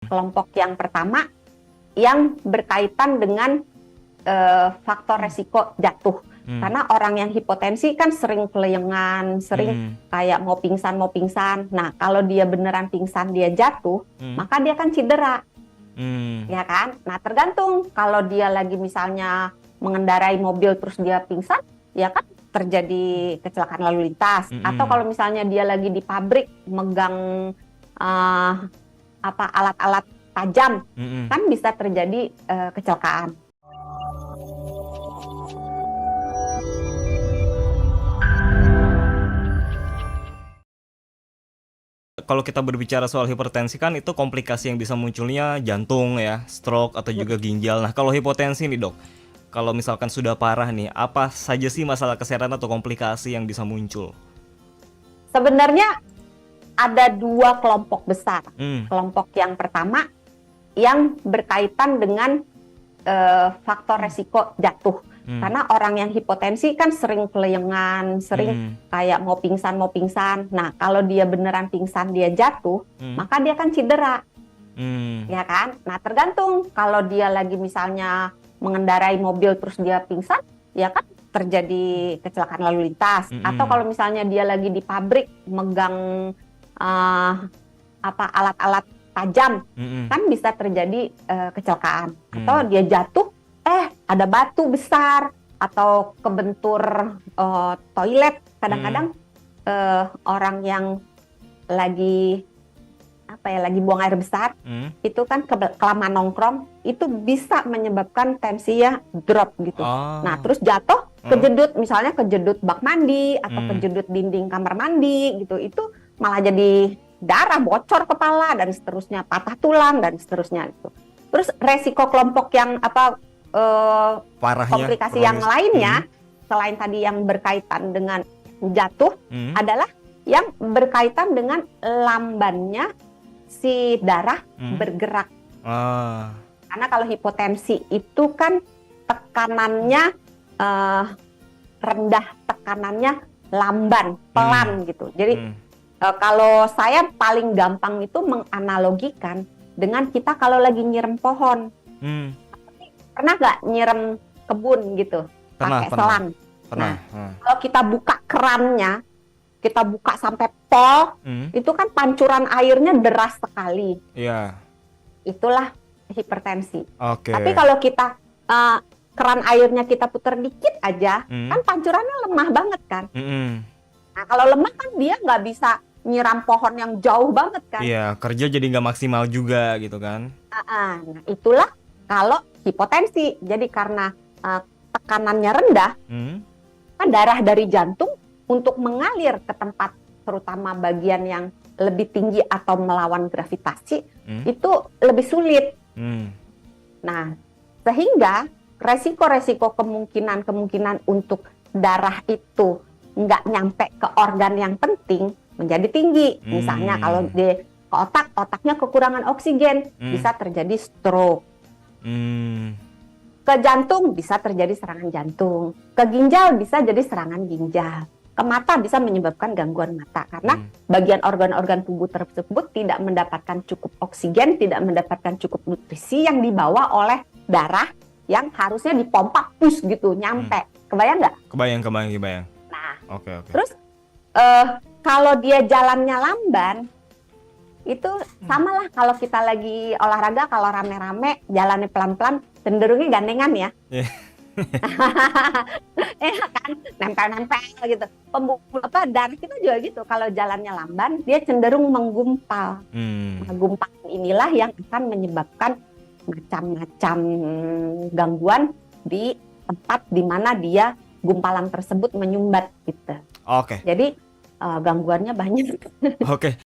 Kelompok yang pertama yang berkaitan dengan faktor resiko jatuh. Karena orang yang hipotensi kan sering keleyengan, sering kayak mau pingsan. Nah, kalau dia beneran pingsan, dia jatuh, maka dia kan cedera. Ya kan? Nah, tergantung kalau dia lagi misalnya mengendarai mobil terus dia pingsan, ya kan terjadi kecelakaan lalu lintas. Atau kalau misalnya dia lagi di pabrik megang alat-alat tajam, kan bisa terjadi kecelakaan. Kalau kita berbicara soal hipertensi kan itu komplikasi yang bisa munculnya jantung ya, stroke atau juga ginjal. Nah, kalau hipotensi nih dok, kalau misalkan sudah parah nih, apa saja sih masalah kesehatan atau komplikasi yang bisa muncul? Sebenarnya ada dua kelompok besar. Kelompok yang pertama yang berkaitan dengan faktor resiko jatuh. Karena orang yang hipotensi kan sering keleyengan, sering kayak mau pingsan. Nah, kalau dia beneran pingsan, dia jatuh, maka dia kan cedera. Ya kan? Nah, tergantung kalau dia lagi misalnya mengendarai mobil terus dia pingsan, ya kan terjadi kecelakaan lalu lintas. Atau kalau misalnya dia lagi di pabrik megang alat-alat tajam, kan bisa terjadi kecelakaan. Atau dia jatuh, ada batu besar atau kebentur toilet. Kadang-kadang orang yang lagi buang air besar, itu kan kelamaan nongkrong, itu bisa menyebabkan tensinya drop gitu. Nah, terus jatuh, misalnya kejedut bak mandi atau kejedut dinding kamar mandi gitu, itu malah jadi darah, bocor kepala dan seterusnya, patah tulang dan seterusnya gitu. Terus resiko kelompok yang komplikasi yang lainnya selain tadi yang berkaitan dengan jatuh adalah yang berkaitan dengan lambannya si darah bergerak. Karena kalau hipotensi itu kan tekanannya rendah, tekanannya lamban, pelan gitu. Jadi kalau saya paling gampang itu menganalogikan dengan kita kalau lagi nyirem pohon. Pernah nggak nyirem kebun gitu pakai selang? Nah, kalau kita buka kerannya, kita buka sampai pol, itu kan pancuran airnya deras sekali. Iya. Itulah hipertensi. Oke. Tapi kalau kita keran airnya kita putar dikit aja, kan pancurannya lemah banget kan. Nah, kalau lemah kan dia nggak bisa nyiram pohon yang jauh banget kan. Iya, kerja jadi nggak maksimal juga gitu kan. Nah, itulah kalau hipotensi. Jadi karena tekanannya rendah, kan darah dari jantung untuk mengalir ke tempat terutama bagian yang lebih tinggi atau melawan gravitasi itu lebih sulit. Nah, sehingga resiko-resiko kemungkinan untuk darah itu nggak nyampe ke organ yang penting menjadi tinggi. Misalnya kalau di otaknya kekurangan oksigen, bisa terjadi stroke. Ke jantung bisa terjadi serangan jantung. Ke ginjal bisa jadi serangan ginjal. Ke mata bisa menyebabkan gangguan mata. Karena bagian organ-organ tubuh tersebut tidak mendapatkan cukup oksigen, tidak mendapatkan cukup nutrisi yang dibawa oleh darah yang harusnya dipompa push gitu, nyampe. Kebayang nggak? Kebayang. Nah, Oke. Terus kalau dia jalannya lamban, itu sama lah kalau kita lagi olahraga, kalau rame-rame jalannya pelan-pelan, cenderungnya gandengan ya. Kan nempel-nempel gitu. Darah kita juga gitu, kalau jalannya lamban dia cenderung menggumpal. Gumpalan inilah yang akan menyebabkan macam-macam gangguan di tempat di mana dia gumpalan tersebut menyumbat gitu. Oke. Jadi gangguannya banyak. Oke,